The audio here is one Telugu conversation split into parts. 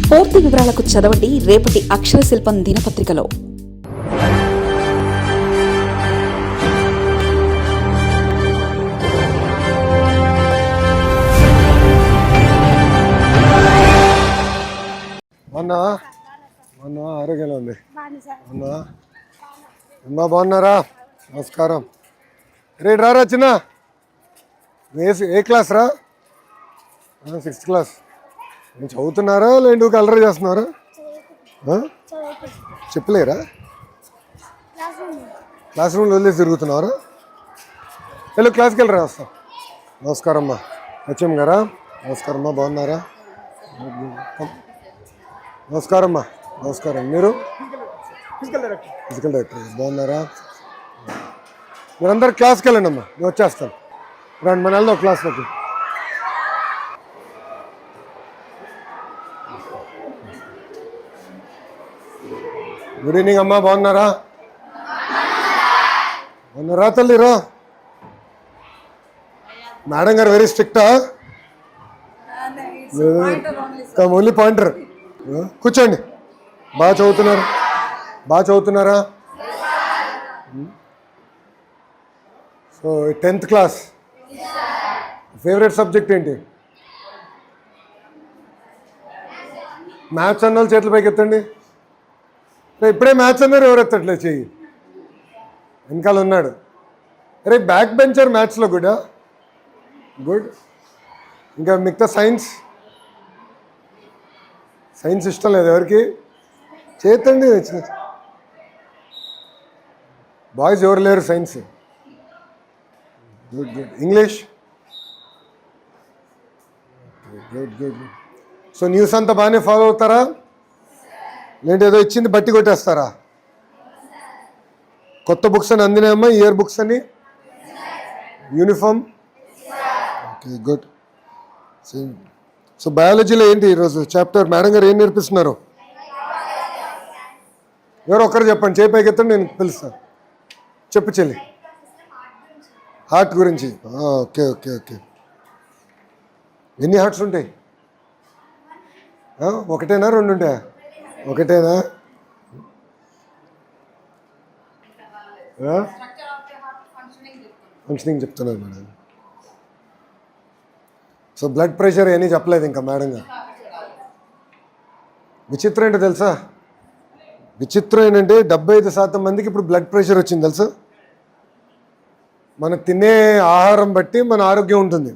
పూర్తి వివరాలకు చదవండి రేపటి అక్షర శిల్పం దినపత్రికలో. ఆరోగ్యంగా ఉంది అమ్మా, బాగున్నారా? నమస్కారం. రేపు రారా చిన్న, ఏ క్లాస్ రా? 6th class. నేను చదువుతున్నారా లేండి అల్లరి చేస్తున్నారా? చెప్పలేరా? క్లాస్ రూమ్లో వదిలేసి తిరుగుతున్నారా? వెళ్ళు క్లాస్కి వెళ్ళరా, వస్తాం. నమస్కారం అమ్మా. హెచ్ఎం గారా? నమస్కారం అమ్మా, బాగున్నారా? నమస్కారం అమ్మా. నమస్కారం. మీరు? Physical director. బాగున్నారా? మీరందరూ క్లాస్కి వెళ్ళండి అమ్మా, నేను వచ్చేస్తాను. రండి మన వెళ్దాం క్లాస్లోకి. గుడ్ ఈవినింగ్ అమ్మా, బాగున్నారా? బాగున్నారా తల్లిరా? మేడం గారు వెరీ స్ట్రిక్టా? Only pointer. కూర్చోండి. బాగా చదువుతున్నారా? So 10th class. Favourite subject ఏంటి? మ్యాథ్స్ అన్న వాళ్ళు చేతుల పైకి ఎత్తండి. ఇప్పుడే మ్యాథ్స్ అన్నారు, ఎవరు ఎత్తట్లేదు చెయ్యి. వెనకాల ఉన్నాడు. అరే బ్యాక్ బెంచర్ మ్యాథ్స్లో గుడ్. ఇంకా మిగతా సైన్స్ ఇష్టం లేదు ఎవరికి? చేతండి. బాయ్స్ ఎవరు లేరు science. Good. English good. So news అంతా బాగానే ఫాలో అవుతారా? లేదంటే ఏదో ఇచ్చింది బట్టి కొట్టేస్తారా? కొత్త బుక్స్ అని అందినాయమ్మా, ఇయర్ బుక్స్ అని, యూనిఫామ్. Okay good. సో బయాలజీలో ఏంటి ఈరోజు చాప్టర్? మేడం గారు ఏం నేర్పిస్తున్నారు? ఎవరో ఒక్కరు చెప్పండి, చేయి పైకి ఎత్తండి, నేను పిలుస్తాను. చెప్పు చెల్లి. హార్ట్ గురించి. ఓకే. ఎన్ని హార్ట్స్ ఉంటాయి? ఒకటేనా, రెండు ఉంటాయా? ఒకటేనా? ఫంక్షనింగ్ చెప్తున్నారు మేడం. సో బ్లడ్ ప్రెషర్ అని చెప్పలేదు ఇంకా మేడం గారు. విచిత్రం ఏంటో తెలుసా? విచిత్రం ఏంటంటే 75% మందికి ఇప్పుడు బ్లడ్ ప్రెషర్ వచ్చింది తెలుసా? మనం తినే ఆహారం బట్టి మన ఆరోగ్యం ఉంటుంది.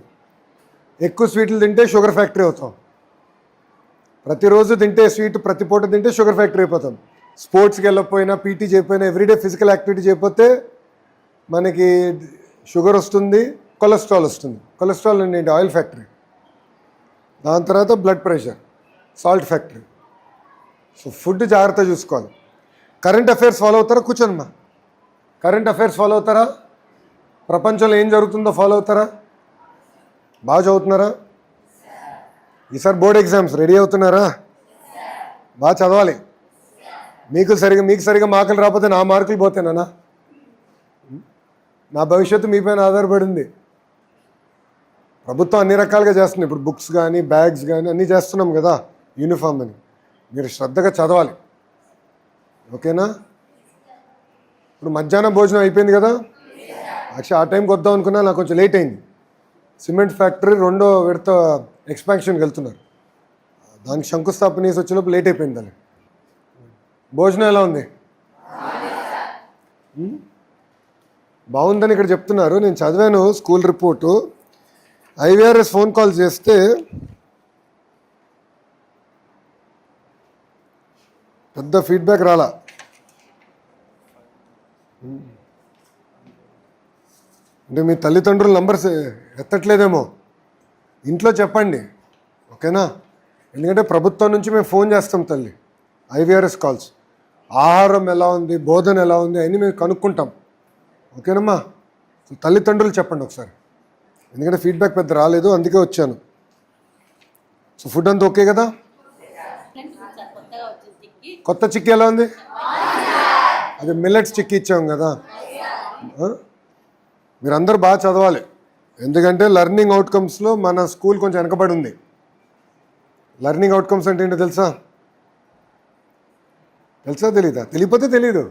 ఎక్కువ స్వీట్లు తింటే షుగర్ ఫ్యాక్టరీ అవుతాం. ప్రతిరోజు తింటే స్వీట్, ప్రతి పూట తింటే షుగర్ ఫ్యాక్టరీ అయిపోతాం. స్పోర్ట్స్కి వెళ్ళకపోయినా, పీటీ చేయకపోయినా, ఎవ్రీడే ఫిజికల్ యాక్టివిటీ చేయకపోతే మనకి షుగర్ వస్తుంది, కొలెస్ట్రాల్ వస్తుంది. కొలెస్ట్రాల్ ఏంటి? Oil factory. దాని తర్వాత blood pressure, salt factory. So food జాగ్రత్త చూసుకోవాలి. కరెంట్ అఫైర్స్ ఫాలో అవుతారా? కూర్చోనమ్మా. కరెంట్ అఫైర్స్ ఫాలో అవుతారా? ప్రపంచంలో ఏం జరుగుతుందో ఫాలో అవుతారా? బాగా చదువుతున్నారా? ఈసారి బోర్డ్ ఎగ్జామ్స్ రెడీ అవుతున్నారా? బాగా చదవాలి. మీకు సరిగా మార్కులు రాకపోతే నా మార్కులు పోతేనా? నా భవిష్యత్తు మీ పైన ఆధారపడింది. ప్రభుత్వం అన్ని రకాలుగా చేస్తుంది. ఇప్పుడు బుక్స్ కానీ, బ్యాగ్స్ కానీ అన్నీ చేస్తున్నాం కదా, యూనిఫామ్ అని. మీరు శ్రద్ధగా చదవాలి, ఓకేనా? ఇప్పుడు మధ్యాహ్నం భోజనం అయిపోయింది కదా. యాక్చువల్లీ ఆ టైంకి వద్దాం అనుకున్నా, నాకు కొంచెం లేట్ అయింది. సిమెంట్ ఫ్యాక్టరీ 2వ విడత ఎక్స్పాన్షన్కి వెళ్తున్నారు. దానికి శంకుస్థాపన చేసి వచ్చినప్పుడు లేట్ అయిపోయింది. దాన్ని భోజనం ఎలా ఉంది? బాగుందని ఇక్కడ చెప్తున్నారు. నేను చదివాను school report. IVRS phone call చేస్తే పెద్ద ఫీడ్బ్యాక్ రాలా. అంటే మీ తల్లిదండ్రుల నంబర్స్ ఎత్తట్లేదేమో. ఇంట్లో చెప్పండి, ఓకేనా? ఎందుకంటే ప్రభుత్వం నుంచి మేము ఫోన్ చేస్తాం తల్లి, IVRS కాల్స్. ఆహారం ఎలా ఉంది, బోధన ఎలా ఉంది అవన్నీ మేము కనుక్కుంటాం, ఓకేనమ్మా? తల్లిదండ్రులు చెప్పండి ఒకసారి, ఎందుకంటే ఫీడ్బ్యాక్ పెద్ద రాలేదు, అందుకే వచ్చాను. సో ఫుడ్ అంతా ఓకే కదా? కొత్త చిక్కీ ఎలా ఉంది? అది మిల్లెట్స్ చిక్కీ ఇచ్చాం కదా. మీరందరూ బాగా చదవాలి, ఎందుకంటే లెర్నింగ్ అవుట్కమ్స్లో మన స్కూల్ కొంచెం వెనకబడి ఉంది. లెర్నింగ్ అవుట్కమ్స్ అంటే ఏంటో తెలుసా తెలీదా? తెలియకపోతే తెలీదు.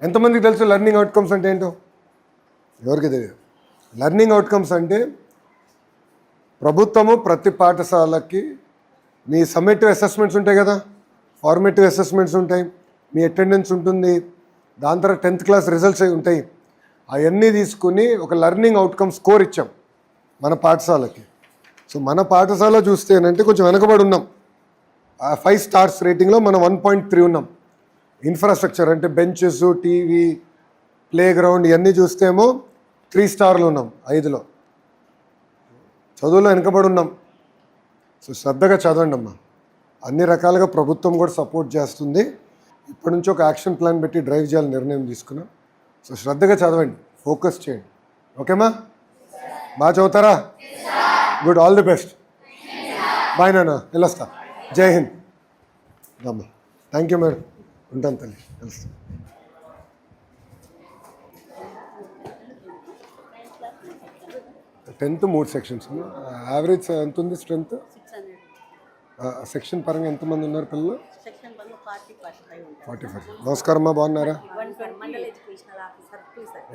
ఎంతమందికి తెలుసు లెర్నింగ్ అవుట్కమ్స్ అంటే ఏంటో? ఎవరికి తెలియదు. లెర్నింగ్ అవుట్కమ్స్ అంటే ప్రభుత్వము ప్రతి పాఠశాలకి మీ సమ్మేటివ్ అసెస్మెంట్స్ ఉంటాయి కదా, ఫార్మేటివ్ అసెస్మెంట్స్ ఉంటాయి, మీ అటెండెన్స్ ఉంటుంది, దాని తర్వాత 10th క్లాస్ రిజల్ట్స్ ఉంటాయి. అవన్నీ తీసుకుని ఒక లెర్నింగ్ అవుట్కమ్ స్కోర్ ఇచ్చాం మన పాఠశాలకి. సో మన పాఠశాల చూస్తే ఏంటంటే కొంచెం వెనకబడి ఉన్నాం. 5 స్టార్స్ రేటింగ్లో మనం 1.3 ఉన్నాం. ఇన్ఫ్రాస్ట్రక్చర్ అంటే బెంచెస్, టీవీ, ప్లే గ్రౌండ్ ఇవన్నీ చూస్తేమో 3 స్టార్లు ఉన్నాం 5లో. చదువులో వెనకబడి ఉన్నాం. సో శ్రద్ధగా చదవండి అమ్మా. అన్ని రకాలుగా ప్రభుత్వం కూడా సపోర్ట్ చేస్తుంది. ఇప్పటి నుంచి ఒక యాక్షన్ ప్లాన్ పెట్టి డ్రైవ్ చేయాలని నిర్ణయం తీసుకున్నాం. సో శ్రద్ధగా చదవండి, ఫోకస్ చేయండి. ఓకేమా? బాగా చదువుతారా? Good, all the best. Bye నాన్న, వెళ్ళొస్తా. జై హింద్. అమ్మా థ్యాంక్ యూ మేడం, ఉంటాను తల్లి, వెళ్తాను. Tenth 3 sections. యావరేజ్ ఎంత ఉంది స్ట్రెంత్? సెక్షన్ పరంగా ఎంతమంది ఉన్నారు పిల్లలు? 45. నమస్కారం అమ్మా, బాగున్నారా?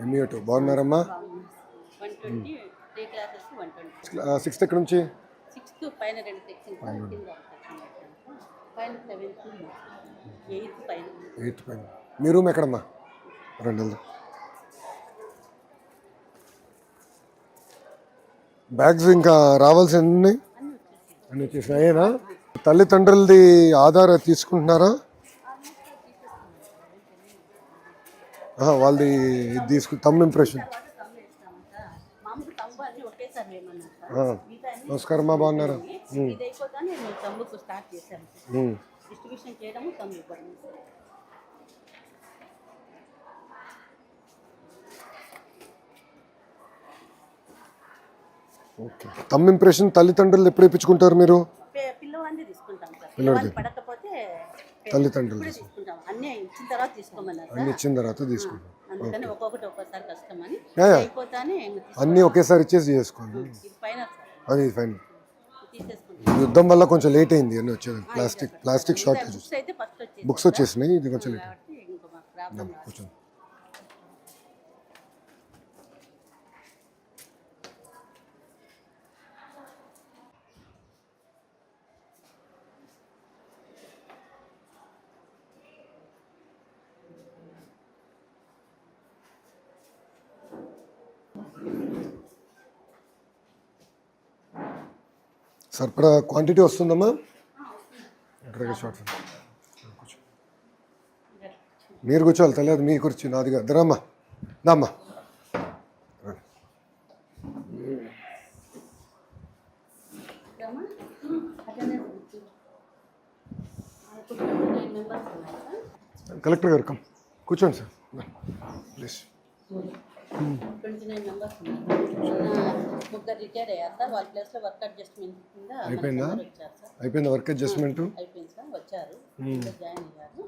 ఎంఈ2 బాగున్నారమ్మా? 6th ఎక్కడి నుంచి? ఎయిత్ పైన. మీ రూమ్ ఎక్కడమ్మా? 2 బ్యాగ్స్ ఇంకా రావాల్సి ఉన్నాయి అన్నీ వచ్చేసినాయేనా? తల్లిదండ్రులది ఆధార్ తీసుకుంటున్నారా? వాళ్ళది తమ్ ఇంప్రెషన్. నమస్కారం అమ్మా, బాగున్నారా? ఓకే. తమ్ ఇంప్రెషన్ తల్లిదండ్రులు ఎప్పుడు ఇప్పించుకుంటారు మీరు? పిల్లవాడికి తల్లిదండ్రులు అన్ని ఇచ్చిన తర్వాత తీసుకుంటాం. అన్నీ ఒకేసారి ఇచ్చేసి చేసుకోండి. అది ఫైన్. యుద్ధం వల్ల కొంచెం లేట్ అయింది అని వచ్చేది. Plastic shortage. బుక్స్ వచ్చేసినాయి, ఇది కొంచెం లేట్. కూర్చోండి. సరిపడా క్వాంటిటీ వస్తుందమ్మా? మీరు కూర్చోవాలి తల్లి, అది మీ కూర్చో, నాదిగా. దరమ్మా, దామ్మా. కలెక్టర్ గారు కమ్ కూర్చోండి సార్ ప్లీజ్. 29 మెంబర్స్ ముగ్గురు రిటైర్ అయ్యారు సార్. వాళ్ళ ప్లేస్లో వర్క్ అడ్జస్ట్మెంట్ కింద అయిపోయిందా? వచ్చారు సార్. అయిపోయిందా వర్క్ అడ్జస్ట్మెంట్? అయిపోయింది సార్, వచ్చారు, జాయిన్ అయ్యారు.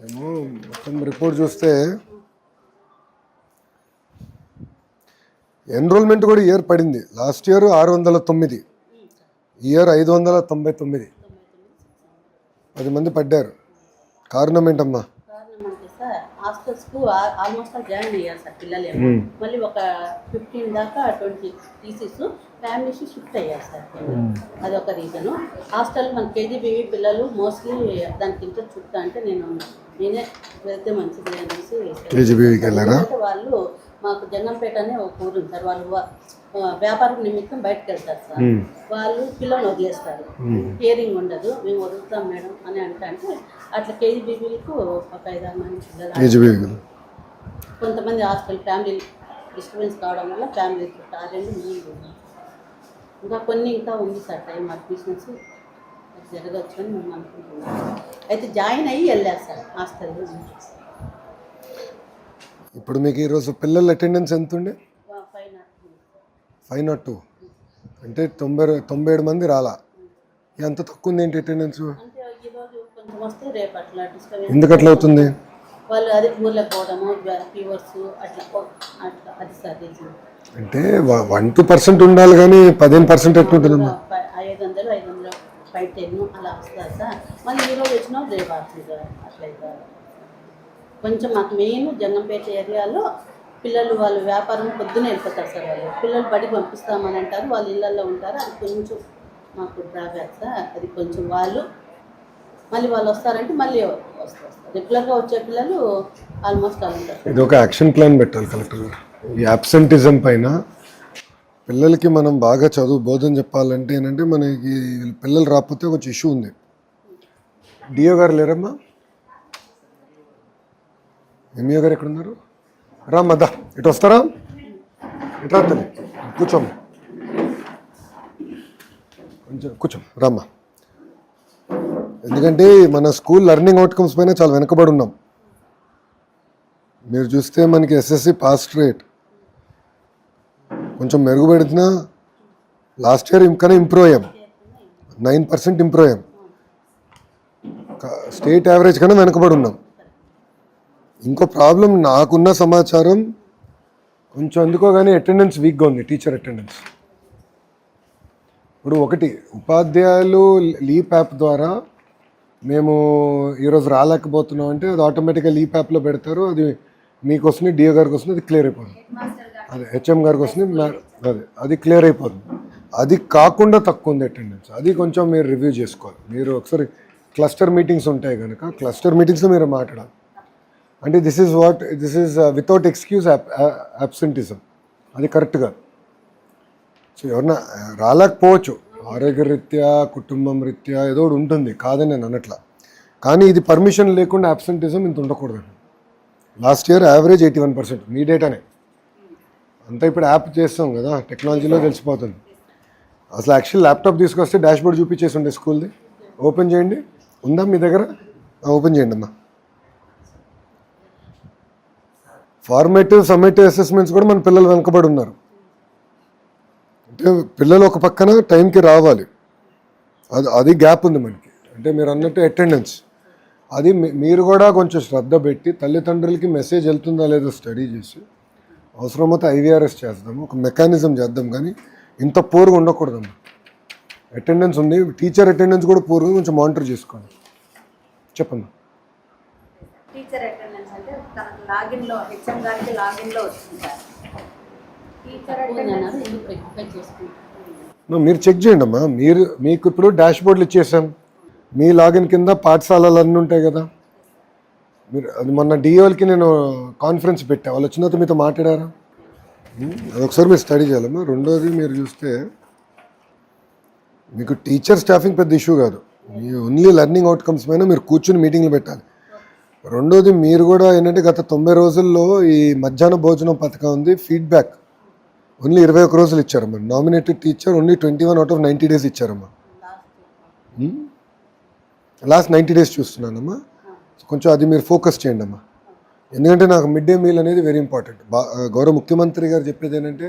ఏమో మొత్తం రిపోర్ట్ చూస్తే ఎన్రోల్మెంట్ కూడా ఇయర్ పడింది. Last year 609, year 599. 10 మంది పడ్డారు. కారణం ఏంటమ్మా? హాస్టల్స్కు ఆల్మోస్ట్ జాయిన్ అయ్యారు సార్ పిల్లలు. మళ్ళీ ఒక 15 దాకా 20 టీసీస్ ఫ్యామిలీస్ షిఫ్ట్ అయ్యారు సార్. అది ఒక రీజను. హాస్టల్ మన కేజీబీవీ పిల్లలు మోస్ట్లీ దానికి ఇంట్రెస్ట్ చూపుతా అంటే నేనే వెళ్తే మంచిది అనేసి కేజీబీవీకి వెళ్ళారా? వాళ్ళు మాకు జంగంపేట అనే ఒక ఊరు ఉంది సార్. వాళ్ళు వ్యాపారం నిమిత్తం బయటకు వెళ్తారు సార్. వాళ్ళు పిల్లల్ని వదిలేస్తారు, కేరింగ్ ఉండదు, మేము వదులుతాం మేడం అని అంటే అట్లా కేజీబీవీలకు ఒక 5-6 మంది పిల్లలు. కొంతమంది హాస్టల్ ఫ్యామిలీ డిస్టర్బెన్స్ కావడం వల్ల ఫ్యామిలీ ముందు ఇంకా కొన్ని ఇంకా ఉంది సార్ టైం అడ్మిషన్స్ జరగచ్చు అని మేము అనుకుంటున్నాం. అయితే జాయిన్ అయ్యి వెళ్ళారు సార్ హాస్టల్. ఇప్పుడు మీకు ఈరోజు పిల్లల అటెండెన్స్ ఎంత ఉండే? 502. అంటే 97 మంది రాలా. ఎంత తక్కువ ఉంది ఏంటి అటెండెన్స్? ఎందుకు అట్లా అవుతుంది? వాళ్ళు అదే ఊర్లోకి పోవడము, ఫీవర్స్ అట్లా అది సార్. అంటే 1-2% ఉండాలి కానీ 15% ఎట్లుంటుందమ్మా? 500 510 అలా వస్తారు సార్. మళ్ళీ ఈరోజు వచ్చినా రేపు వస్తుంది సార్. అట్లయితే కొంచెం మాకు మెయిన్ జంగంపేట ఏరియాలో పిల్లలు వాళ్ళు వ్యాపారం పొద్దునే వెళ్ళిపోతారు సార్. వాళ్ళు పిల్లలు బడికి పంపిస్తామని అంటారు, వాళ్ళు ఇళ్ళల్లో ఉంటారు. అది కొంచెం మాకు డ్రాబ్యాక్ సార్. అది కొంచెం వాళ్ళు మళ్ళీ వాళ్ళు వస్తారంటే మళ్ళీ వస్తారు. రెగ్యులర్గా వచ్చే పిల్లలు ఆల్మోస్ట్ వాళ్ళు ఉంటారు. ఇది ఒక యాక్షన్ ప్లాన్ పెట్టాలి కలెక్టర్ గారు. ఈ అబ్సెంటిజం పైన పిల్లలకి మనం బాగా చదువు బోధన చెప్పాలంటే ఏంటంటే మనకి పిల్లలు రాకపోతే ఒక ఇష్యూ ఉంది. డిఓ గారు లేరమ్మా? ఎంఈఓ గారు ఎక్కడున్నారు? రామ్మా, దా ఇటు వస్తారా? ఇటు రాత్తండి, కూర్చోమ్మా, కొంచెం కూర్చోం రామ్మా. ఎందుకంటే మన స్కూల్ లెర్నింగ్ అవుట్కమ్స్ పైన చాలా వెనకబడి ఉన్నాం. మీరు చూస్తే మనకి ఎస్ఎస్సి పాస్ రేట్ కొంచెం మెరుగుపడుతున్నా లాస్ట్ ఇయర్ ఇంకనే ఇంప్రూవ్ అయ్యాం, 9% ఇంప్రూవ్ అయ్యాం. స్టేట్ యావరేజ్ కన్నా వెనకబడి ఉన్నాం. ఇంకో ప్రాబ్లం నాకున్న సమాచారం కొంచెం ఎందుకో కానీ అటెండెన్స్ వీక్గా ఉంది, టీచర్ అటెండెన్స్. ఇప్పుడు ఒకటి ఉపాధ్యాయులు లీప్ యాప్ ద్వారా మేము ఈరోజు రాలేకపోతున్నాం అంటే అది ఆటోమేటిక్గా లీప్ యాప్లో పెడతారు. అది మీకు వస్తుంది, డిఓ గారికి వస్తుంది, అది క్లియర్ అయిపోతుంది. అదే హెచ్ఎం గారికి వస్తుంది, అది క్లియర్ అయిపోతుంది. అది కాకుండా తక్కువ ఉంది అటెండెన్స్. అది కొంచెం మీరు రివ్యూ చేసుకోవాలి. మీరు ఒకసారి క్లస్టర్ మీటింగ్స్ ఉంటాయి కనుక క్లస్టర్ మీటింగ్స్లో మీరు మాట్లాడాలి. అంటే this is without excuse absenteeism. అది కరెక్ట్గా. సో ఎవరన్నా రాలేకపోవచ్చు, ఆరోగ్య రీత్యా కుటుంబం రీత్యా ఏదో ఒకటి ఉంటుంది, కాదని నేను అనట్లా. కానీ ఇది పర్మిషన్ లేకుండా అబ్సెంటిజం ఇంత ఉండకూడదండి. Last year average 81%. మీ డేటానే అంతా ఇప్పుడు యాప్ చేస్తాం కదా, టెక్నాలజీలో తెలిసిపోతుంది. అసలు యాక్చువల్ ల్యాప్టాప్ తీసుకొస్తే డాష్ బోర్డ్ చూపించేసి ఉండే స్కూల్ది. ఓపెన్ చేయండి, ఉందా మీ దగ్గర? ఓపెన్ చేయండి అమ్మా. ఫార్మేటివ్ సమ్మేటివ్ అసెస్మెంట్స్ కూడా మన పిల్లలు వెనకబడి ఉన్నారు. అంటే పిల్లలు ఒక పక్కన టైంకి రావాలి, అది గ్యాప్ ఉంది మనకి. అంటే మీరు అన్నట్టు అటెండెన్స్, అది మీరు కూడా కొంచెం శ్రద్ధ పెట్టి తల్లిదండ్రులకి మెసేజ్ వెళ్తుందా లేదో స్టడీ చేసి అవసరమైతే ఐవీఆర్ఎస్ చేద్దాము, ఒక మెకానిజం చేద్దాం. కానీ ఇంత పూర్గా ఉండకూడదమ్మా. అటెండెన్స్ ఉంది, టీచర్ అటెండెన్స్ కూడా పూర్గా కొంచెం మానిటర్ చేసుకోండి. చెప్పండి. టీచర్ అటెండెన్స్ అంటే తనకు లాగిన్లో హెచ్ఎం గారికి లాగిన్లో వచ్చింది సార్. టీచర్ అటెండెన్స్ మీరు చెక్ చేయండి అమ్మా. మీకు ఇప్పుడు డాష్ బోర్డులు ఇచ్చేసాం, మీ లాగిన్ కింద పాఠశాలలు అన్నీ ఉంటాయి కదా. మీరు అది మొన్న డిఓలకి నేను కాన్ఫరెన్స్ పెట్టా, వాళ్ళు వచ్చిన తర్వాత మీతో మాట్లాడారా? అది ఒకసారి మీరు స్టడీ చేయాలమ్మా. రెండోది మీరు చూస్తే మీకు టీచర్ స్టాఫింగ్ పెద్ద ఇష్యూ కాదు, మీ ఓన్లీ లెర్నింగ్ అవుట్కమ్స్ పైన మీరు కూర్చుని మీటింగ్లు పెట్టాలి. రెండోది మీరు కూడా ఏంటంటే గత 90 రోజుల్లో ఈ మధ్యాహ్న భోజనం పథకం ఉంది, ఫీడ్బ్యాక్ ఓన్లీ 21 రోజులు ఇచ్చారమ్మా. Nominated teacher only 21 out of 90 days ఇచ్చారమ్మా. లాస్ట్ 90 days చూస్తున్నానమ్మా. కొంచెం అది మీరు ఫోకస్ చేయండి అమ్మా. ఎందుకంటే నాకు మిడ్ డే మీల్ అనేది వెరీ ఇంపార్టెంట్. గౌరవ ముఖ్యమంత్రి గారు చెప్పేది ఏంటంటే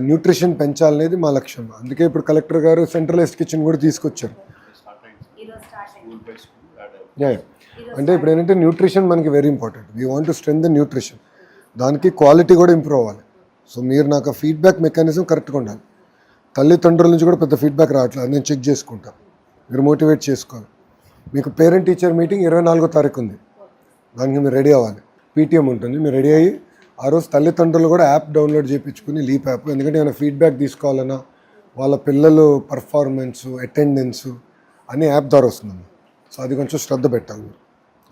న్యూట్రిషన్ పెంచాలనేది మా లక్ష్యం. అందుకే ఇప్పుడు కలెక్టర్ గారు సెంట్రలైజ్డ్ కిచెన్ కూడా తీసుకొచ్చారు. అంటే ఇప్పుడు ఏంటంటే న్యూట్రిషన్ మనకి very important. We want to strengthen nutrition, దానికి క్వాలిటీ కూడా ఇంప్రూవ్ అవ్వాలి. సో మీరు నాకు ఫీడ్బ్యాక్ మెకానిజం కరెక్ట్గా ఉండాలి. తల్లిదండ్రుల నుంచి కూడా పెద్ద ఫీడ్బ్యాక్ రావట్లేదు, నేను చెక్ చేసుకుంటాను. మీరు మోటివేట్ చేసుకోవాలి. మీకు పేరెంట్ టీచర్ మీటింగ్ 24వ తారీఖు ఉంది, దానికి మీరు రెడీ అవ్వాలి. పీటీఎం ఉంటుంది, మీరు రెడీ అయ్యి ఆ రోజు తల్లిదండ్రులు కూడా యాప్ డౌన్లోడ్ చేయించుకుని లీప్ యాప్. ఎందుకంటే ఏమైనా ఫీడ్బ్యాక్ తీసుకోవాలన్నా వాళ్ళ పిల్లలు పర్ఫార్మెన్స్ అటెండెన్స్ అన్నీ యాప్ ద్వారా వస్తుందండి. సో అది కొంచెం శ్రద్ధ పెట్టాలి. మీరు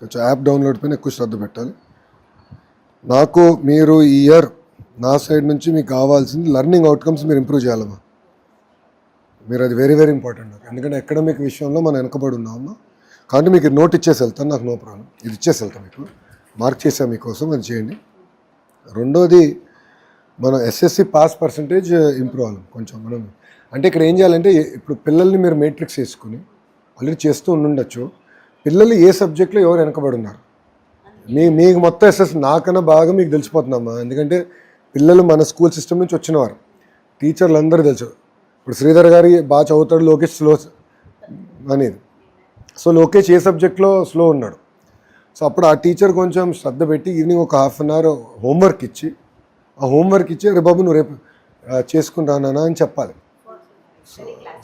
కొంచెం యాప్ డౌన్లోడ్ పైన ఎక్కువ శ్రద్ధ పెట్టాలి. నాకు మీరు ఈ ఇయర్ నా సైడ్ నుంచి మీకు కావాల్సింది లెర్నింగ్ అవుట్కమ్స్ మీరు ఇంప్రూవ్ చేయాలమ్మా. మీరు అది వెరీ వెరీ ఇంపార్టెంట్ నాకు. ఎందుకంటే అకాడమిక్ విషయంలో మనం వెనకబడి ఉన్నామమ్మా. కాబట్టి మీకు నోట్ ఇచ్చేసి వెళ్తాను, నాకు నో ప్రాబ్లం. ఇది ఇచ్చేసి వెళ్తాను, మీకు మార్క్ చేసాను మీకోసం, అది చేయండి. రెండోది మనం ఎస్ఎస్సి పాస్ పర్సంటేజ్ ఇంప్రూవ్ అవ్వాలి కొంచెం. మనం అంటే ఇక్కడ ఏం చేయాలంటే ఇప్పుడు పిల్లల్ని మీరు మేట్రిక్స్ వేసుకుని ఆల్రెడీ చేస్తూ ఉండొచ్చు. పిల్లలు ఏ సబ్జెక్ట్లో ఎవరు వెనకబడి ఉన్నారు మీకు మొత్తం ఎస్ఎస్ నాకన్నా బాగా మీకు తెలిసిపోతుందమ్మా. ఎందుకంటే పిల్లలు మన స్కూల్ సిస్టమ్ నుంచి వచ్చినవారు, టీచర్లు అందరూ తెలుసు. ఇప్పుడు శ్రీధర్ గారి బాగా చదువుతాడు, లోకేష్ స్లో అనేది. సో లోకేష్ ఏ సబ్జెక్ట్లో స్లో ఉన్నాడు. సో అప్పుడు ఆ టీచర్ కొంచెం శ్రద్ధ పెట్టి ఈవినింగ్ ఒక 1/2 hour హోంవర్క్ ఇచ్చి ఆ హోంవర్క్ ఇచ్చి రే బాబు నువ్వు రేపు చేసుకుని రానా అని చెప్పాలి.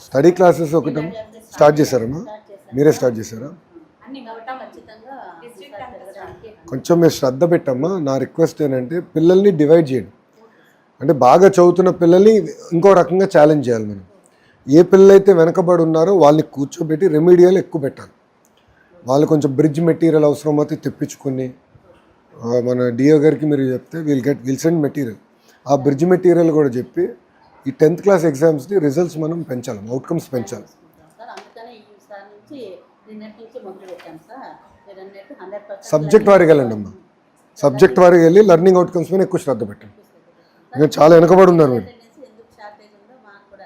స్టడీ క్లాసెస్ ఒకటి స్టార్ట్ చేశారమ్మా, మీరే స్టార్ట్ చేశారా? అన్ని ఖచ్చితంగా కొంచెం మీరు శ్రద్ధ పెట్టమ్మా. నా రిక్వెస్ట్ ఏంటంటే పిల్లల్ని డివైడ్ చేయండి. అంటే బాగా చదువుతున్న పిల్లల్ని ఇంకో రకంగా ఛాలెంజ్ చేయాలి మనం. ఏ పిల్లలైతే వెనకబడి ఉన్నారో వాళ్ళని కూర్చోబెట్టి రెమీడియల్ ఎక్కువ పెట్టాలి. వాళ్ళు కొంచెం బ్రిడ్జ్ మెటీరియల్ అవసరమైతే తెప్పించుకొని మన డిఓ గారికి మీరు చెప్తే విల్ సెండ్ మెటీరియల్. ఆ బ్రిడ్జ్ మెటీరియల్ కూడా చెప్పి ఈ 10th క్లాస్ ఎగ్జామ్స్ని రిజల్ట్స్ మనం పెంచాలి, అవుట్కమ్స్ పెంచాలి. సార్ అందుకనే ఈసారి నుంచి నిన్నటి నుంచి మొదలు పెట్టాం సార్. మీరు అన్నట్టు 100% సబ్జెక్ట్ వారీగా వెళ్ళండి అమ్మా. సబ్జెక్ట్ వారీగా వెళ్ళి లెర్నింగ్ అవుట్కమ్స్ మీద ఎక్కువ శ్రద్ధ పెట్టండి. మీరు చాలా వెనకబడి ఉన్నారు మీరు. ఎందుకు షార్టేజ్ ఉందో మాకు కూడా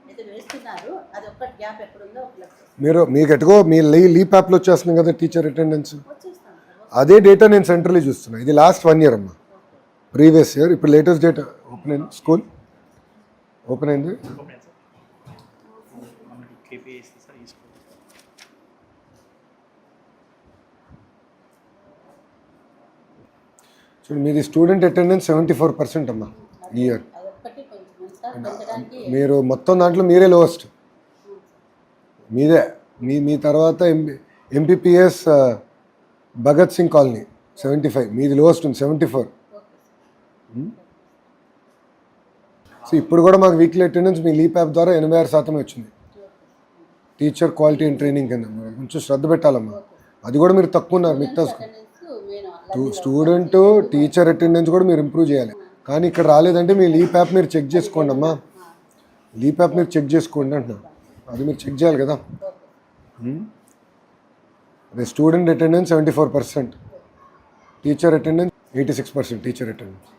అయితే వేస్తున్నారు. అది ఒక్కటి గ్యాప్ ఎక్కడుందో మీరు మీకు ఎటుకో మీ లీప్ యాప్లో వచ్చేస్తుంది కదా టీచర్ అటెండెన్స్, వచ్చేస్తాం సార్. అదే డేటా నేను సెంట్రల్లీ చూస్తున్నాను. ఇది లాస్ట్ 1 year అమ్మా, ప్రీవియస్ ఇయర్. ఇప్పుడు లేటెస్ట్ డేటా ఓపెన్ అయింది, స్కూల్ ఓపెన్ అయింది. చూడండి మీది స్టూడెంట్ అటెండెన్స్ 74% అమ్మా ఈ ఇయర్. అదొక్కటి కొంచెం సార్ పెంచడానికి మీరు మొత్తం దాంట్లో మీరే లోవెస్ట్, మీదే. మీ తర్వాత ఎంపీపీఎస్ భగత్ సింగ్ కాలనీ 75, మీది లోవెస్ట్ ఉంది 74. సో ఇప్పుడు కూడా మాకు వీక్లీ అటెండెన్స్ మీ లీప్ యాప్ ద్వారా 86% వచ్చింది. టీచర్ క్వాలిటీ అండ్ ట్రైనింగ్ కింద కొంచెం శ్రద్ధ పెట్టాలమ్మా. అది కూడా మీరు తక్కువ ఉన్నారు మిగతా స్టూడెంట్ టీచర్ అటెండెన్స్ కూడా మీరు ఇంప్రూవ్ చేయాలి. కానీ ఇక్కడ రాలేదంటే మీ లీప్ యాప్ మీరు చెక్ చేసుకోండి అమ్మా. లీప్ యాప్ మీరు చెక్ చేసుకోండి అంటున్నా, అది మీరు చెక్ చేయాలి కదా. అదే student attendance 74%, teacher attendance 86%. Teacher attendance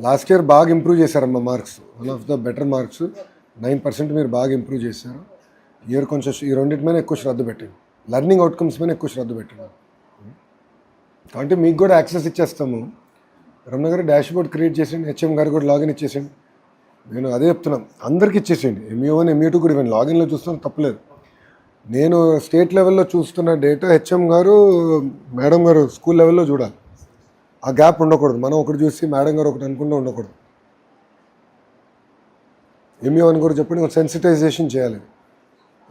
last year బాగా ఇంప్రూవ్ చేశారమ్మా marks, one of the better marks 9% మీరు బాగా ఇంప్రూవ్ చేశారు. ఇయర్ కొంచెం ఈ రెండింటి మీద ఎక్కువ శ్రద్ధ పెట్టండి, లెర్నింగ్ అవుట్కమ్స్ మీద ఎక్కువ శ్రద్ధ పెట్టండి. కాబట్టి మీకు కూడా యాక్సెస్ ఇచ్చేస్తాము. రమణ గారు డాష్ బోర్డ్ క్రియేట్ చేసేయండి, హెచ్ఎం గారు కూడా లాగిన్ ఇచ్చేసేయండి. నేను అదే చెప్తున్నాను, అందరికీ ఇచ్చేసేయండి. MU1 MU2 కూడా ఇవ్వండి, లాగిన్లో చూస్తున్నాను తప్పలేదు. నేను స్టేట్ లెవెల్లో చూస్తున్న డేటా హెచ్ఎం గారు మేడం గారు స్కూల్ లెవెల్లో చూడాలి. ఆ గ్యాప్ ఉండకూడదు. మనం ఒకటి చూసి మేడం గారు ఒకటి అనుకుంటూ ఉండకూడదు. MU1 కూడా చెప్పండి, సెన్సిటైజేషన్ చేయాలి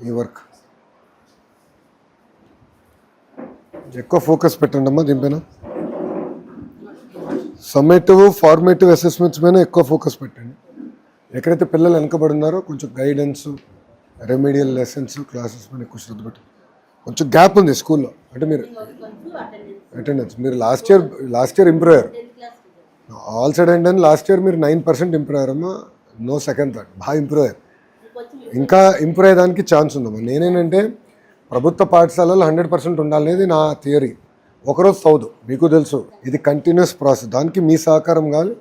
ఈ వర్క్. ఎక్కువ ఫోకస్ పెట్టండి అమ్మా దీనిపైన. సమ్మేటివ్ ఫార్మేటివ్ అసెస్మెంట్స్ పైన ఎక్కువ ఫోకస్ పెట్టండి. ఎక్కడైతే పిల్లలు వెనకబడి ఉన్నారో కొంచెం గైడెన్స్, రెమెడియల్ లెసన్స్, క్లాసెస్ పైన ఎక్కువ శ్రద్ధ పెట్టండి. కొంచెం గ్యాప్ ఉంది స్కూల్లో. అంటే మీరు అటెండెన్స్ మీరు లాస్ట్ ఇయర్ ఇంప్రూవ్ అయ్యారు. All side and last year మీరు 9% ఇంప్రూవ్ అయ్యారమ్మా. నో సెకండ్ థాట్, బాగా ఇంప్రూవ్ అయ్యారు. ఇంకా ఇంప్రూవ్ అయ్యేదానికి ఛాన్స్ ఉందమ్మా. నేనేంటంటే ప్రభుత్వ పాఠశాలలో 100% ఉండాలనేది నా థియరీ. ఒకరోజు చదువు మీకు తెలుసు, ఇది కంటిన్యూస్ ప్రాసెస్. దానికి మీ సహకారం కావాలి,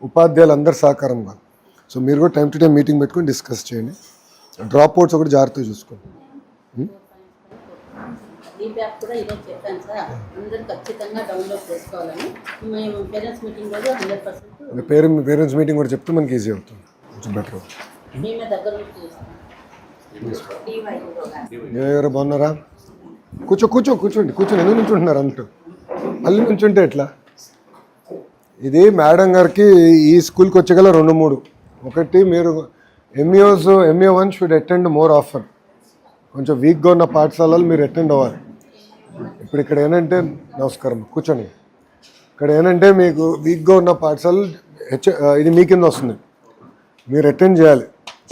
ఉపాధ్యాయులు అందరి సహకారం కావాలి. సో మీరు కూడా టైం టు టైం మీటింగ్ పెట్టుకొని డిస్కస్ చేయండి. డ్రాప్ అవుట్స్ ఒకటి జాగ్రత్తగా చూసుకోండి. లీప్ యాప్ కూడా ఈరోజు చెప్పాను సార్, అందరూ ఖచ్చితంగా డౌన్లోడ్ చేసుకోవాలని. మేము పేరెంట్స్ మీటింగ్ రోజు 100% పేరెంట్స్ మీటింగ్ కూడా చెప్తే మనకి ఈజీ అవుతుంది, కొంచెం బెటర్. మేమే దగ్గర నుంచి చేస్తాం. ఎవరు బాగున్నారా? కూర్చోండి ఎందుకు నుంచుంటున్నారు అంటూ మళ్ళీ నుంచుంటే ఎట్లా? ఇది మేడం గారికి ఈ స్కూల్కి వచ్చేగల 2-3. ఒకటి మీరు MU1 should attend more offer. కొంచెం వీక్గా ఉన్న పాఠశాలలు మీరు అటెండ్ అవ్వాలి. ఇప్పుడు ఇక్కడ ఏంటంటే నమస్కారం కూర్చోండి. ఇక్కడ ఏంటంటే మీకు వీక్గా ఉన్న పాఠశాలలు ఇది మీ కింద వస్తుంది, మీరు అటెండ్ చేయాలి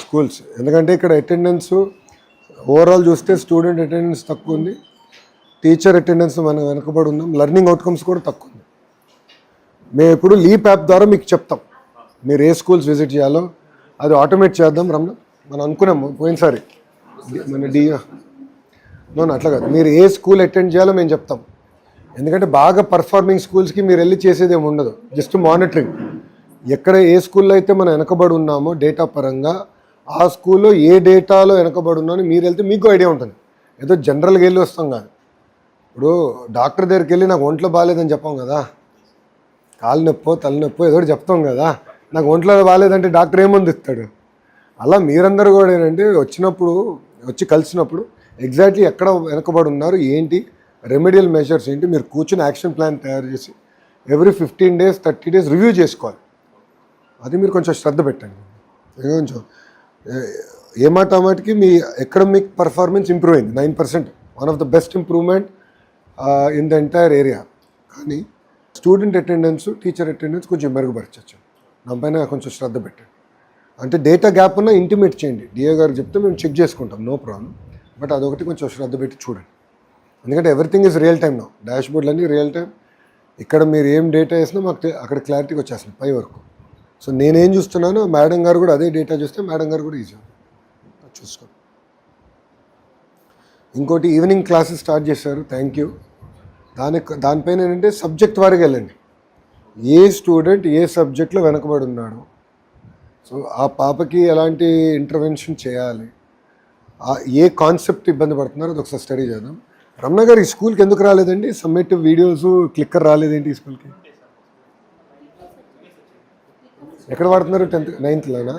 స్కూల్స్. ఎందుకంటే ఇక్కడ అటెండెన్స్ ఓవరాల్ చూస్తే స్టూడెంట్ అటెండెన్స్ తక్కువ ఉంది, టీచర్ అటెండెన్స్ మనం వెనకబడి ఉన్నాం, లెర్నింగ్ అవుట్కమ్స్ కూడా తక్కువ ఉంది. మేము ఇప్పుడు లీప్ యాప్ ద్వారా మీకు చెప్తాం మీరు ఏ స్కూల్స్ విజిట్ చేయాలో. అది ఆటోమేట్ చేద్దాం రమణ, మనం అనుకున్నాము పోయినసారి మన అట్లా కాదు. మీరు ఏ స్కూల్ అటెండ్ చేయాలో మేము చెప్తాం. ఎందుకంటే బాగా పర్ఫార్మింగ్ స్కూల్స్కి మీరు వెళ్ళి చేసేది ఏమి ఉండదు, జస్ట్ మానిటరింగ్. ఎక్కడ ఏ స్కూల్లో అయితే మనం వెనకబడి ఉన్నామో డేటా పరంగా, ఆ స్కూల్లో ఏ డేటాలో వెనకబడి ఉన్నామో మీరు వెళ్తే మీకు ఐడియా ఉంటుంది. ఏదో జనరల్గా వెళ్ళి వస్తాం కాదు. ఇప్పుడు డాక్టర్ దగ్గరికి వెళ్ళి నాకు ఒంట్లో బాగాలేదని చెప్పాం కదా, కాలు నొప్పో తలనొప్పో ఏదో చెప్తాం కదా. నాకు ఒంట్లో బాగాలేదంటే డాక్టర్ ఏముంది ఇస్తాడు. అలా మీరందరూ కూడా ఏంటంటే వచ్చి కలిసినప్పుడు ఎగ్జాక్ట్లీ ఎక్కడ వెనకబడి ఉన్నారు, ఏంటి రెమెడియల్ మెజర్స్ ఏంటి, మీరు కూర్చుని యాక్షన్ ప్లాన్ తయారు చేసి ఎవ్రీ 15 days 30 days రివ్యూ చేసుకోవాలి. అది మీరు కొంచెం శ్రద్ధ పెట్టండి. కొంచెం ఏ మాట మాటికి మీ అకాడమిక్ పర్ఫార్మెన్స్ ఇంప్రూవ్ అయింది 9%, one of the best improvement in the entire area. కానీ స్టూడెంట్ అటెండెన్స్, టీచర్ అటెండెన్స్ కొంచెం మెరుగుపరచచ్చు. దానిపైన కొంచెం శ్రద్ధ పెట్టండి. అంటే డేటా గ్యాప్ ఉన్న ఇంటిమేట్ చేయండి. డిఏ గారు చెప్తే మేము చెక్ చేసుకుంటాం, నో ప్రాబ్లం. బట్ అదొకటి కొంచెం శ్రద్ధ పెట్టి చూడండి. ఎందుకంటే everything is real time no. Dash బోర్డ్లన్నీ రియల్ టైం. ఇక్కడ మీరు ఏం డేటా వేసినా మాకు అక్కడ క్లారిటీగా వచ్చేస్తుంది పై వరకు. సో నేనేం చూస్తున్నానో మేడం గారు కూడా అదే డేటా చూస్తే మేడం గారు కూడా ఈజీ చూసుకోండి. ఇంకోటి ఈవినింగ్ క్లాసెస్ స్టార్ట్ చేశారు, థ్యాంక్ యూ. దానిపైన ఏంటంటే సబ్జెక్ట్ వారికి వెళ్ళండి. ఏ స్టూడెంట్ ఏ సబ్జెక్ట్లో వెనకబడి ఉన్నాడు, సో ఆ పాపకి ఎలాంటి ఇంటర్వెన్షన్ చేయాలి, ఏ కాన్సెప్ట్ ఇబ్బంది పడుతున్నారో అది ఒకసారి స్టడీ చేద్దాం. రమణ గారు ఈ స్కూల్కి ఎందుకు రాలేదండి? సబ్మిటివ్ వీడియోస్ క్లిక్కర్ రాలేదేంటి ఈ స్కూల్కి? ఎక్కడ వాడుతున్నారు? 10th 9thలోనా?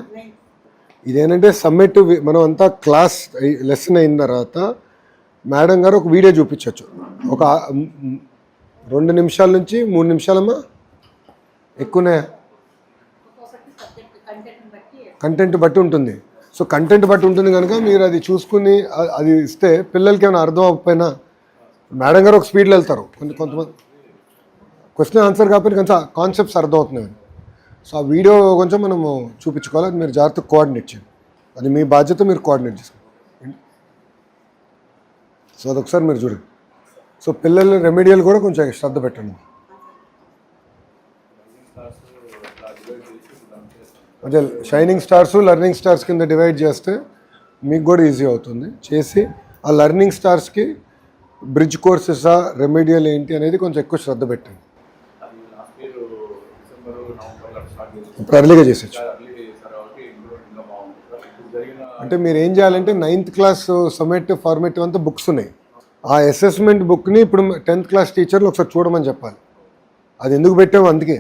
ఇదేంటంటే సబ్మిటివ్, మనం అంతా క్లాస్ లెసన్ అయిన తర్వాత మేడం గారు ఒక వీడియో చూపించవచ్చు. ఒక 2 నిమిషాల నుంచి 3 నిమిషాలమ్మా, ఎక్కువనే కంటెంట్ బట్టి ఉంటుంది. సో కంటెంట్ బట్టి ఉంటుంది కనుక మీరు అది చూసుకుని అది ఇస్తే పిల్లలకి ఏమైనా అర్థం అవ్వకపోయినా మేడం గారు ఒక స్పీడ్లో వెళ్తారు. కొంతమంది క్వశ్చన్ ఆన్సర్ కాకపోతే కొంచెం కాన్సెప్ట్స్ అర్థం అవుతున్నాయి. సో ఆ వీడియో కొంచెం మనము చూపించుకోవాలి. అది మీరు జాగ్రత్తగా కోఆర్డినేట్ చేయండి. అది మీ బాధ్యత, మీరు కోఆర్డినేట్ చేసుకోండి. సో అదొకసారి మీరు చూడండి. సో పిల్లల రెమెడియల్ కూడా కొంచెం శ్రద్ధ పెట్టండి. అదే షైనింగ్ స్టార్స్, లెర్నింగ్ స్టార్స్ కింద డివైడ్ చేస్తే మీకు కూడా ఈజీ అవుతుంది. చేసి ఆ లెర్నింగ్ స్టార్స్కి బ్రిడ్జ్ కోర్సెసా, రెమెడియల్ ఏంటి అనేది కొంచెం ఎక్కువ శ్రద్ధ పెట్టండి. ఇప్పుడు అర్లీగా చేసేచ్చు. అంటే మీరు ఏం చేయాలంటే 9th క్లాస్ సమ్మేటివ్ ఫార్మేటివ్ అంతా బుక్స్ ఉన్నాయి. ఆ అసెస్మెంట్ బుక్ని ఇప్పుడు 10th క్లాస్ టీచర్లు ఒకసారి చూడమని చెప్పాలి. అది ఎందుకు పెట్టాము అందుకే.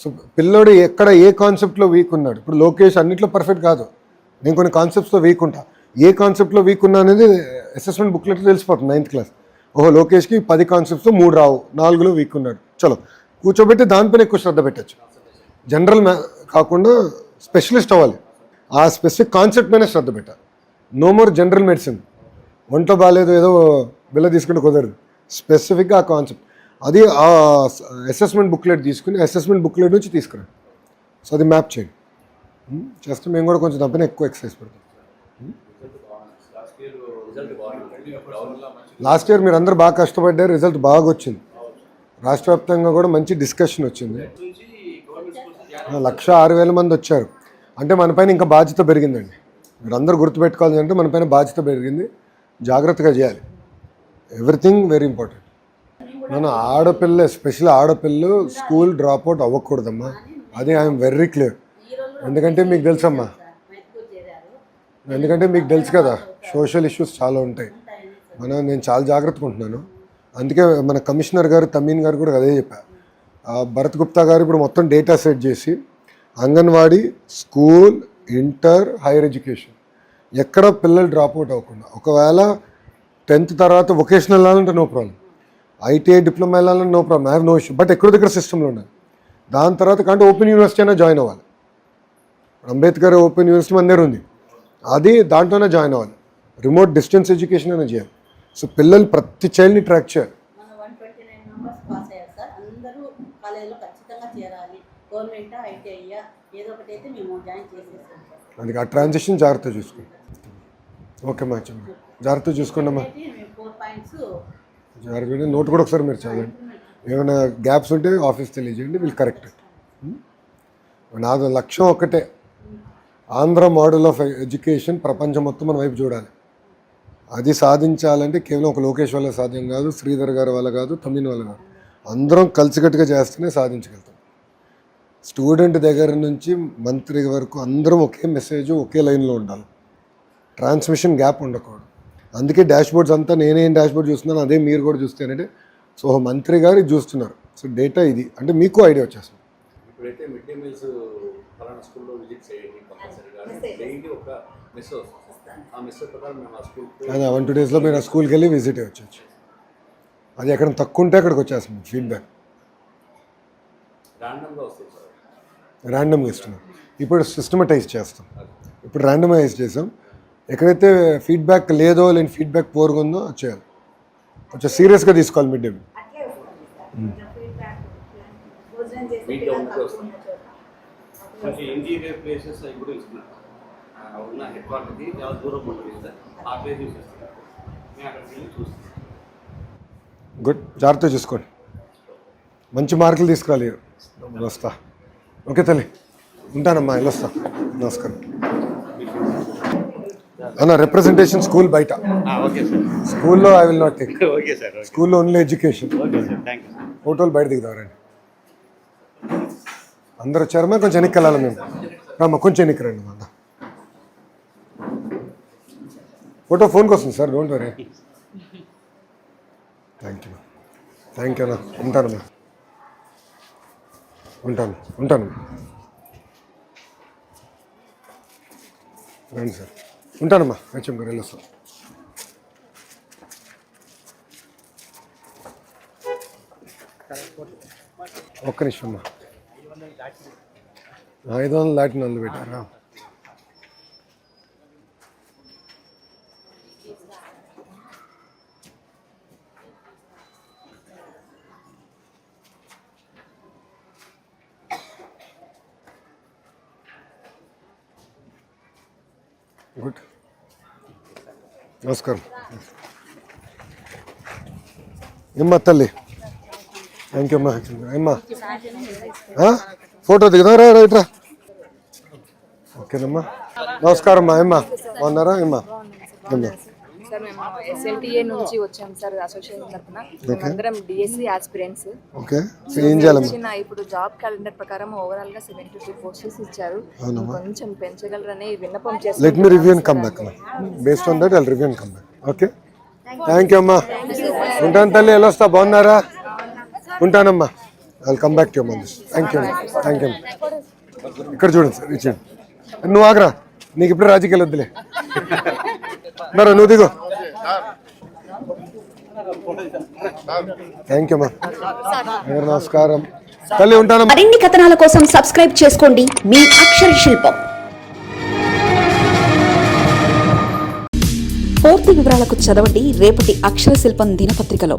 సో పిల్లోడు ఎక్కడ ఏ కాన్సెప్ట్లో వీక్ ఉన్నాడు. ఇప్పుడు లోకేష్ అన్నింటిలో పర్ఫెక్ట్ కాదు, నేను కొన్ని కాన్సెప్ట్స్లో వీక్ ఉంటా. ఏ కాన్సెప్ట్లో వీక్ ఉన్నా అనేది అసెస్మెంట్ బుక్లెట్లో తెలిసిపోతుంది 9th క్లాస్. ఓహో లోకేష్కి 10 కాన్సెప్ట్స్లో 3 రావు, 4లో వీక్ ఉన్నాడు. చలో కూర్చోబెట్టి దానిపైన ఎక్కువ శ్రద్ధ పెట్టచ్చు. జనరల్ కాకుండా స్పెషలిస్ట్ అవ్వాలి. ఆ స్పెసిఫిక్ కాన్సెప్ట్ పైన శ్రద్ధ పెట్టాలి. No more general medicine. ఒంట్లో బాగాలేదు ఏదో బిల్ల తీసుకుంటే కుదరదు. స్పెసిఫిక్గా ఆ కాన్సెప్ట్ అది ఆ అసెస్మెంట్ బుక్లెట్ తీసుకుని అసెస్మెంట్ బుక్లెట్ నుంచి తీసుకురండి. సో అది మ్యాప్ చేయండి. చేస్తే మేము కూడా కొంచెం దానిపైన ఎక్కువ ఎక్సర్సైజ్ పెడతాం. లాస్ట్ ఇయర్ మీరు అందరూ బాగా కష్టపడ్డారు, రిజల్ట్ బాగా వచ్చింది. రాష్ట్ర వ్యాప్తంగా కూడా మంచి డిస్కషన్ వచ్చింది. 106,000 మంది వచ్చారు. అంటే మన పైన ఇంకా బాధ్యత పెరిగిందండి. మీరు అందరూ గుర్తుపెట్టుకోవాలి అంటే మన పైన బాధ్యత పెరిగింది. జాగ్రత్తగా చేయాలి. Everything very important. మన ఆడపిల్ల, ఎస్పెషల్లీ ఆడపిల్లలు స్కూల్ డ్రాప్అవుట్ అవ్వకూడదమ్మా. అది ఐఎమ్ వెరీ క్లియర్. ఎందుకంటే మీకు తెలుసమ్మా, ఎందుకంటే మీకు తెలుసు కదా సోషల్ ఇష్యూస్ చాలా ఉంటాయి. నేను చాలా జాగ్రత్తగా ఉంటున్నాను. అందుకే మన కమిషనర్ గారు తమీన్ గారు కూడా అదే చెప్పారు. భరత్ గుప్తా గారు ఇప్పుడు మొత్తం డేటా సెట్ చేసి anganwadi, school, inter, higher education ఎక్కడ పిల్లలు డ్రాప్అవుట్ అవ్వకుండా, ఒకవేళ 10th తర్వాత వొకేషనల్ వెళ్ళాలంటే నో ప్రాబ్లం, ఐటీఐ డిప్లొమా వెళ్ళాలంటే no problem, I have no issue. But ఎక్కడో దగ్గర సిస్టంలో ఉండాలి. దాని తర్వాత కంటే ఓపెన్ యూనివర్సిటీ అయినా జాయిన్ అవ్వాలి. అంబేద్కర్ ఓపెన్ యూనివర్సిటీ మన దగ్గర ఉంది, అది దాంట్లోనే జాయిన్ అవ్వాలి. రిమోట్ డిస్టెన్స్ ఎడ్యుకేషన్ అయినా చేయాలి. సో పిల్లలు ప్రతి చైల్డ్ని ట్రాక్ చేయాలి. మన 129 మెంబర్స్ పాస్ అయ్యారు సార్. అందరూ కాలేజీలో ఖచ్చితంగా చేరాలి. గవర్నమెంట్ ఐటీఐ ఏదో ఒకటి అయితే మేము జాయిన్ చేసేస్తాం సార్. అందుకే ఆ ట్రాన్సిషన్ జాగ్రత్త చూసుకోండి. ఓకే మ్యాచ్ జాగ్రత్త చూసుకోండి అమ్మా. 4 పాయింట్స్ జాగ్రత్త నోట్ కూడా ఒకసారి మీరు చదవండి. ఏమైనా గ్యాప్స్ ఉంటే ఆఫీస్ తెలియజేయండి, వీళ్ళు కరెక్ట్. నాది లక్ష్యం ఒక్కటే, ఆంధ్ర మోడల్ ఆఫ్ ఎడ్యుకేషన్ ప్రపంచం మొత్తం మన వైపు చూడాలి. అది సాధించాలంటే కేవలం ఒక లోకేష్ వల్ల సాధ్యం కాదు, శ్రీధర్ గారి వల్ల కాదు, తమిళ వల్ల కాదు. అందరం కలిసికట్టుగా చేస్తేనే సాధించగలుగుతాం. స్టూడెంట్ దగ్గర నుంచి మంత్రి వరకు అందరం ఒకే మెసేజ్, ఒకే లైన్లో ఉండాలి. ట్రాన్స్మిషన్ గ్యాప్ ఉండకూడదు. అందుకే డాష్ బోర్డ్స్ అంతా నేనేం డాష్ బోర్డ్ చూస్తున్నాను అదే మీరు కూడా చూస్తేనంటే, సో మంత్రి గారు ఇది చూస్తున్నారు. సో డేటా ఇది అంటే మీకు ఐడియా వచ్చేస్తుంది. ఇప్పుడైతే మిడ్ డే మీల్స్ ఫలానా స్కూల్లో విజిట్ చేయండి కంపల్సరీగా డైలీ ఒక మెస్ వస్తుంది. ఆ మెస్ ప్రకారం మేము ఆ స్కూల్ అదే 1-2 డేస్లో మీరు ఆ స్కూల్కి వెళ్ళి విజిట్ అవ్వచ్చు. అది ఎక్కడ తక్కువ ఉంటే అక్కడికి వచ్చేస్తుంది ఫీడ్బ్యాక్. ర్యాండమ్గా వస్తుంది సార్. ర్యాండమ్గా ఇస్తున్నాం. ఇప్పుడు సిస్టమటైజ్ చేస్తాం. ఇప్పుడు ర్యాండమైజ్ చేసాం. ఎక్కడైతే ఫీడ్బ్యాక్ లేదో లేని ఫీడ్బ్యాక్ పోరుగా ఉందో అది చేయాలి. కొంచెం సీరియస్గా తీసుకోవాలి మిడ్ డే మీల్. అట్లే వస్తుంది సార్ ఫీడ్బ్యాక్ భోజనం చేసే మీట్ పిల్లలు ఉన్నట్టు తక్కువ వస్తుంది. ఉన్న చోట కొంచెం ఇంటీరియర్ ప్లేసెస్ అవి కూడా ఇస్తున్నారు. ఉన్న హెడ్ క్వార్టర్కి చాలా దూరం ఉంటుంది సార్, ఆ ప్లేస్ చూసేస్తున్నారు. మేము అక్కడికి వెళ్ళి చూస్తాం. గుడ్, జాగ్రత్తగా చూసుకోండి. మంచి మార్కులు తీసుకురాలి. వస్తా. ఓకే తల్లి, ఉంటానమ్మా, వెళ్ళొస్తా. నమస్కారం అన్న. రిప్రజెంటేషన్ స్కూల్ బయట, ఓకే సార్. స్కూల్లో I will not take. Okay sir. స్కూల్లో only education. Okay sir, thank you sir. ఫోటోలు బయట దిగుతారండి. అందరూ వచ్చారమ్మా, కొంచెం వెనక్కి వెళ్ళాలి మేము. రామ్మా, కొంచెం వెనక్కి రండి అమ్మా. ఫోటో ఫోన్కి వస్తుంది sir, don't worry. Thank you అన్న. ఉంటానమ్మా, ఉంటాను. రండి సార్, ఉంటానమ్మా. హెచ్ఎం గారు వెళ్ళొస్తాం. ఒక్క నిమిషం అమ్మా. 500 దాటి నన్ను పెట్టారా? గుడ్, నమస్కారం. ఏమ్మా తల్లి? థ్యాంక్ యూ అమ్మా. ఏమ్మా ఫోటో దిగుదారా? రైట్రా. ఓకేనమ్మా, నమస్కారం అమ్మా. ఏమ్మా బాగున్నారా? ఏమ్మా సార్ మేము SLTA నుంచి వచ్చాం సార్, అసోసియేషన్ తరఫున. మేమందరం DSC ఆస్పిరెంట్స్. ఓకే, ఏం చేయాలమ్మా? ఇచ్చిన ఇప్పుడు జాబ్ క్యాలెండర్ ప్రకారం ఓవరాల్ గా 72 పోస్టెస్ ఇచ్చారు. కొంచెం పెంచగలరని విన్నపం చేస్తాం. Let me review and come back అమ్మా. Based on that I'll review and come back. Okay, thank you అమ్మా. ఉంటాను తల్లి, వెళ్ళొస్తా. బాగున్నారా? ఉంటానమ్మా. I'll come back to you this. Thank you అమ్మా. ఇక్కడ చూడండి సార్, ఇచ్చేయండి. నువ్వు ఆగరా, నీకు ఇప్పుడు రాజకీయాలు వద్దులే. మరి నువ్వు దిగు. థ్యాంక్ యూ అమ్మా. నమస్కారం తల్లి, ఉంటానమ్మా. మరిన్ని కథనాల కోసం సబ్స్క్రైబ్ చేసుకోండి మీ అక్షర శిల్పం. పూర్తి వివరాలకు చదవండి రేపటి అక్షర శిల్పం దినపత్రికలో.